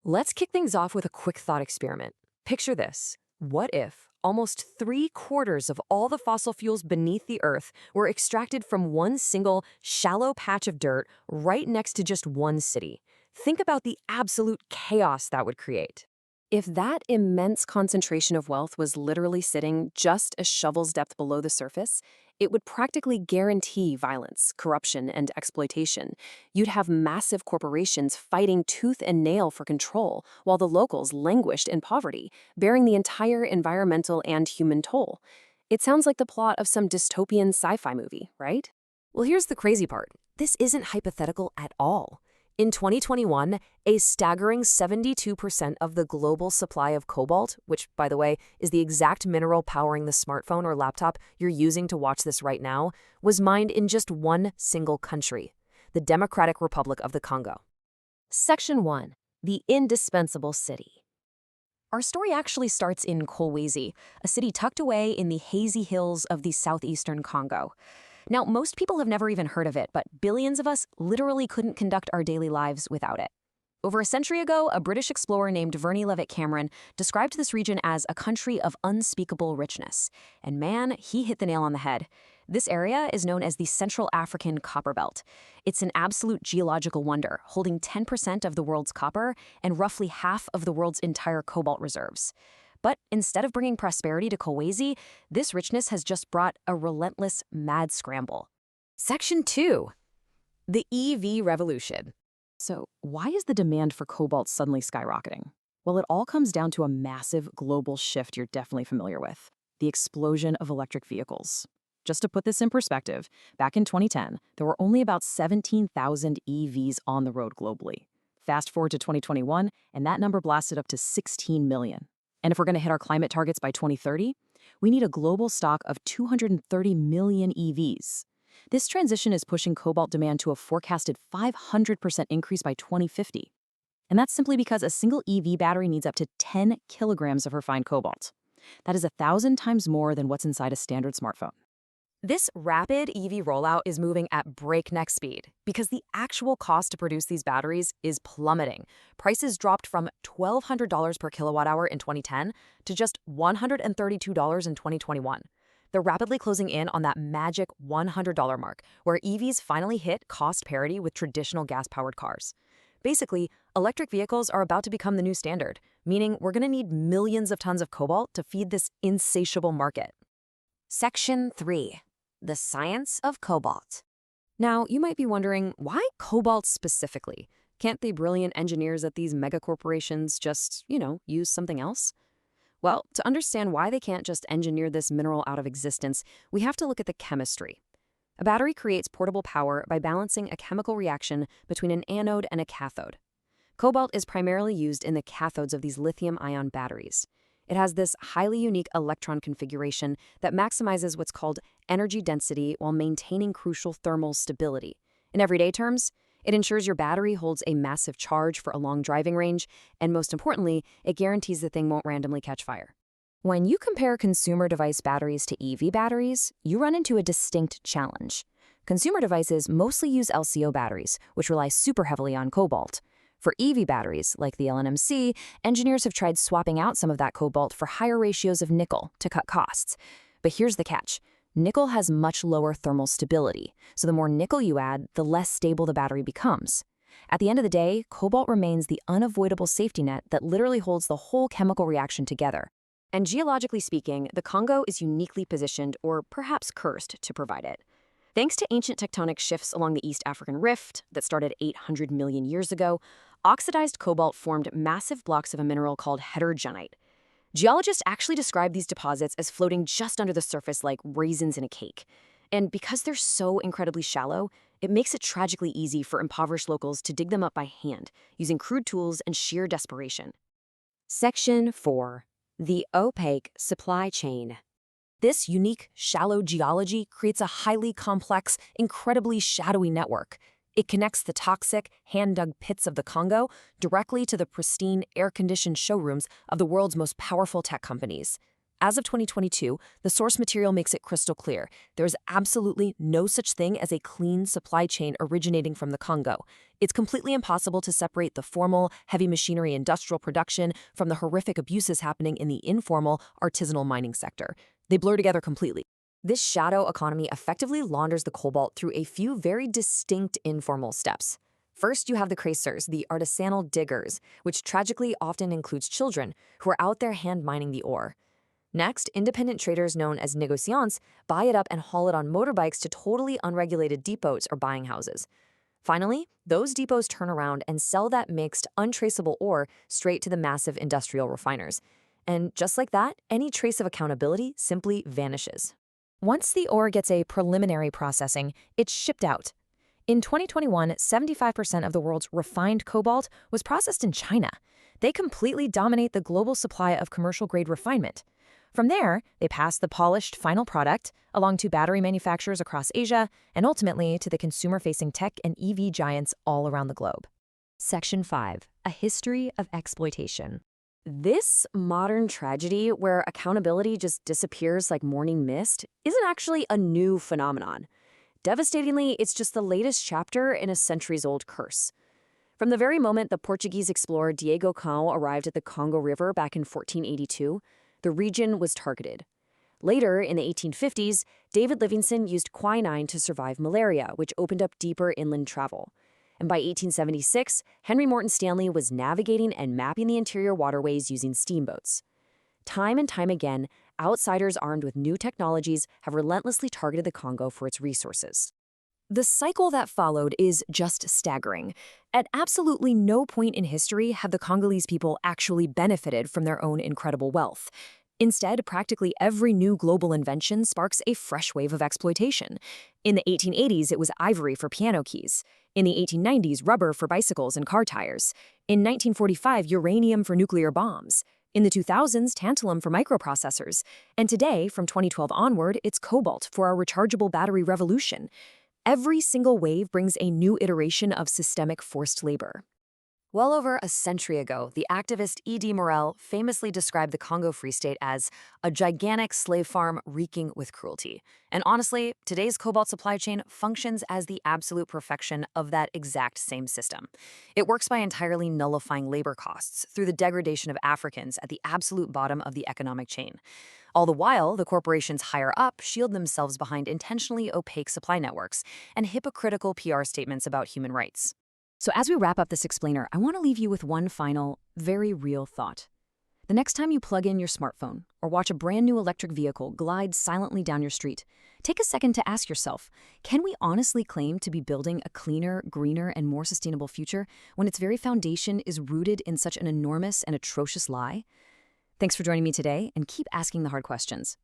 Let's kick things off with a quick thought experiment. Picture this. What if almost 3/4 of all the fossil fuels beneath the Earth were extracted from one single, shallow patch of dirt right next to just one city? Think about the absolute chaos that would create. If that immense concentration of wealth was literally sitting just a shovel's depth below the surface, it would practically guarantee violence, corruption, and exploitation. You'd have massive corporations fighting tooth and nail for control, while the locals languished in poverty, bearing the entire environmental and human toll. It sounds like the plot of some dystopian sci-fi movie, right? Well, here's the crazy part. This isn't hypothetical at all. In 2021, a staggering 72% of the global supply of cobalt, which, by the way, is the exact mineral powering the smartphone or laptop you're using to watch this right now, was mined in just one single country, the Democratic Republic of the Congo. Section 1. The Indispensable City. Our story actually starts in Kolwezi, a city tucked away in the hazy hills of the southeastern Congo. Now, most people have never even heard of it, but billions of us literally couldn't conduct our daily lives without it. Over a century ago, a British explorer named Verney Leavitt Cameron described this region as a country of unspeakable richness. And man, he hit the nail on the head. This area is known as the Central African Copper Belt. It's an absolute geological wonder, holding 10% of the world's copper and roughly half of the world's entire cobalt reserves. But instead of bringing prosperity to Kolwezi, this richness has just brought a relentless mad scramble. Section 2. The EV revolution. So, why is the demand for cobalt suddenly skyrocketing? Well, it all comes down to a massive global shift you're definitely familiar with: the explosion of electric vehicles. Just to put this in perspective, back in 2010, there were only about 17,000 EVs on the road globally. Fast forward to 2021, and that number blasted up to 16 million. And if we're going to hit our climate targets by 2030, we need a global stock of 230 million EVs. This transition is pushing cobalt demand to a forecasted 500% increase by 2050. And that's simply because a single EV battery needs up to 10 kilograms of refined cobalt. That is 1,000 times more than what's inside a standard smartphone. This rapid EV rollout is moving at breakneck speed because the actual cost to produce these batteries is plummeting. Prices dropped from $1,200 per kilowatt hour in 2010 to just $132 in 2021. They're rapidly closing in on that magic $100 mark, where EVs finally hit cost parity with traditional gas-powered cars. Basically, electric vehicles are about to become the new standard, meaning we're going to need millions of tons of cobalt to feed this insatiable market. Section 3. The Science of Cobalt. Now, you might be wondering, why cobalt specifically? Can't the brilliant engineers at these megacorporations just, use something else? Well, to understand why they can't just engineer this mineral out of existence, we have to look at the chemistry. A battery creates portable power by balancing a chemical reaction between an anode and a cathode. Cobalt is primarily used in the cathodes of these lithium-ion batteries. It has this highly unique electron configuration that maximizes what's called energy density while maintaining crucial thermal stability. In everyday terms, it ensures your battery holds a massive charge for a long driving range, and most importantly, it guarantees the thing won't randomly catch fire. When you compare consumer device batteries to EV batteries, you run into a distinct challenge. Consumer devices mostly use LCO batteries, which rely super heavily on cobalt. For EV batteries, like the LNMC, engineers have tried swapping out some of that cobalt for higher ratios of nickel to cut costs. But here's the catch. Nickel has much lower thermal stability, so the more nickel you add, the less stable the battery becomes. At the end of the day, cobalt remains the unavoidable safety net that literally holds the whole chemical reaction together. And geologically speaking, the Congo is uniquely positioned, or perhaps cursed, to provide it. Thanks to ancient tectonic shifts along the East African Rift that started 800 million years ago, oxidized cobalt formed massive blocks of a mineral called heterogenite. Geologists actually describe these deposits as floating just under the surface like raisins in a cake. And because they're so incredibly shallow, it makes it tragically easy for impoverished locals to dig them up by hand, using crude tools and sheer desperation. Section 4. The opaque supply chain. This unique, shallow geology creates a highly complex, incredibly shadowy network. It connects the toxic, hand-dug pits of the Congo directly to the pristine, air-conditioned showrooms of the world's most powerful tech companies. As of 2022, the source material makes it crystal clear. There is absolutely no such thing as a clean supply chain originating from the Congo. It's completely impossible to separate the formal, heavy machinery industrial production from the horrific abuses happening in the informal, artisanal mining sector. They blur together completely. This shadow economy effectively launders the cobalt through a few very distinct informal steps. First, you have the crises, the artisanal diggers, which tragically often includes children who are out there hand mining the ore. Next, independent traders known as négociants buy it up and haul it on motorbikes to totally unregulated depots or buying houses. Finally, those depots turn around and sell that mixed, untraceable ore straight to the massive industrial refiners. And just like that, any trace of accountability simply vanishes. Once the ore gets a preliminary processing, it's shipped out. In 2021, 75% of the world's refined cobalt was processed in China. They completely dominate the global supply of commercial-grade refinement. From there, they pass the polished final product along to battery manufacturers across Asia and ultimately to the consumer-facing tech and EV giants all around the globe. Section 5. A History of Exploitation. This modern tragedy where accountability just disappears like morning mist isn't actually a new phenomenon. Devastatingly, it's just the latest chapter in a centuries-old curse. From the very moment the Portuguese explorer Diego Cao arrived at the Congo River back in 1482, the region was targeted. Later, in the 1850s, David Livingstone used quinine to survive malaria, which opened up deeper inland travel. And by 1876, Henry Morton Stanley was navigating and mapping the interior waterways using steamboats. Time and time again, outsiders armed with new technologies have relentlessly targeted the Congo for its resources. The cycle that followed is just staggering. At absolutely no point in history have the Congolese people actually benefited from their own incredible wealth. Instead, practically every new global invention sparks a fresh wave of exploitation. In the 1880s, it was ivory for piano keys. In the 1890s, rubber for bicycles and car tires. In 1945, uranium for nuclear bombs. In the 2000s, tantalum for microprocessors. And today, from 2012 onward, it's cobalt for our rechargeable battery revolution. Every single wave brings a new iteration of systemic forced labor. Well over a century ago, the activist E.D. Morel famously described the Congo Free State as a gigantic slave farm reeking with cruelty. And honestly, today's cobalt supply chain functions as the absolute perfection of that exact same system. It works by entirely nullifying labor costs through the degradation of Africans at the absolute bottom of the economic chain. All the while, the corporations higher up shield themselves behind intentionally opaque supply networks and hypocritical PR statements about human rights. So as we wrap up this explainer, I want to leave you with one final, very real thought. The next time you plug in your smartphone or watch a brand new electric vehicle glide silently down your street, take a second to ask yourself, can we honestly claim to be building a cleaner, greener, and more sustainable future when its very foundation is rooted in such an enormous and atrocious lie? Thanks for joining me today, and keep asking the hard questions.